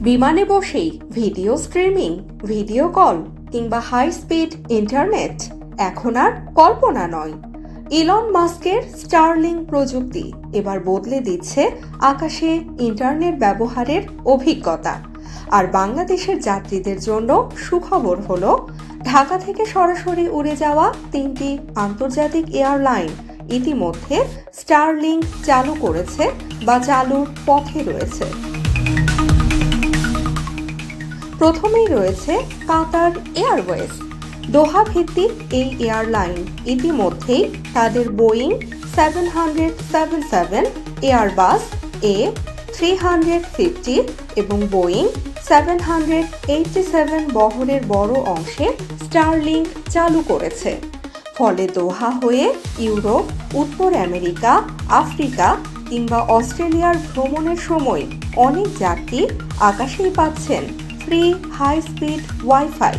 বিমানে বসেই video streaming, video call কিংবা হাই স্পিড ইন্টারনেট এখন আর কল্পনা নয়। ইলন মাস্কের স্টারলিংক প্রযুক্তি এবার বদলে দিচ্ছে আকাশে ইন্টারনেট ব্যবহারের অভিজ্ঞতা। আর বাংলাদেশের যাত্রীদের জন্য সুখবর হলো, ঢাকা থেকে সরাসরি উড়ে যাওয়া 3টি আন্তর্জাতিক এয়ারলাইন ইতিমধ্যে স্টারলিংক চালু করেছে বা চালুর পথে রয়েছে। প্রথমেই রয়েছে কাতার এয়ারওয়েজ। দোহা ভিত্তিক এই এয়ারলাইন ইতিমধ্যেই তাদের বোয়িং 777, এয়ারবাস A350 এবং বোয়িং 787 বহরের বড় অংশে স্টারলিংক চালু করেছে। ফলে দোহা হয়ে ইউরোপ, উত্তর আমেরিকা, আফ্রিকা কিংবা অস্ট্রেলিয়ার ভ্রমণের সময় অনেক যাত্রী আকাশেই পাচ্ছেন ফ্রি হাই স্পিড ওয়াইফাই।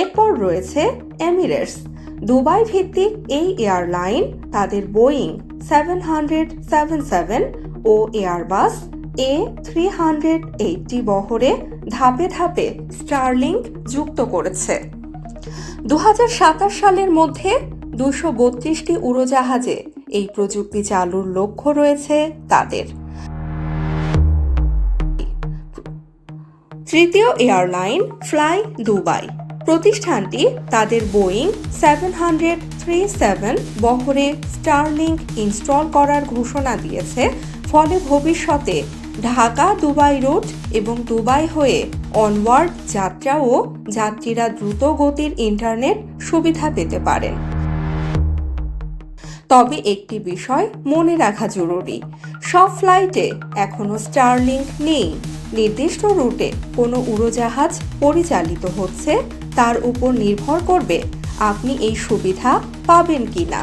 এরপর রয়েছে এমিরেটস। দুবাই ভিত্তিক এই এয়ারলাইন তাদের বোয়িং 777 ও এয়ারবাস A380 বহরে ধাপে ধাপে স্টারলিংক যুক্ত করেছে। 2027 সালের মধ্যে 232টি উড়োজাহাজে এই প্রযুক্তি চালুর লক্ষ্য রয়েছে তাদের। তৃতীয় এয়ারলাইন ফ্লাই দুবাই। প্রতিষ্ঠানটি তাদের বোয়িং 737 বহরে স্টারলিংক ইনস্টল করার ঘোষণা দিয়েছে। ফলে ভবিষ্যতে ঢাকা দুবাই রুট এবং দুবাই হয়ে অনওয়ার্ড যাত্রা ও যাত্রীরা দ্রুত গতির ইন্টারনেট সুবিধা পেতে পারেন। তবে একটি বিষয় মনে রাখা জরুরি, সব ফ্লাইটে এখনো স্টারলিংক নেই। নির্দিষ্ট রুটে কোনো উড়োজাহাজ পরিচালিত হচ্ছে তার উপর নির্ভর করবে আপনি এই সুবিধা পাবেন কিনা।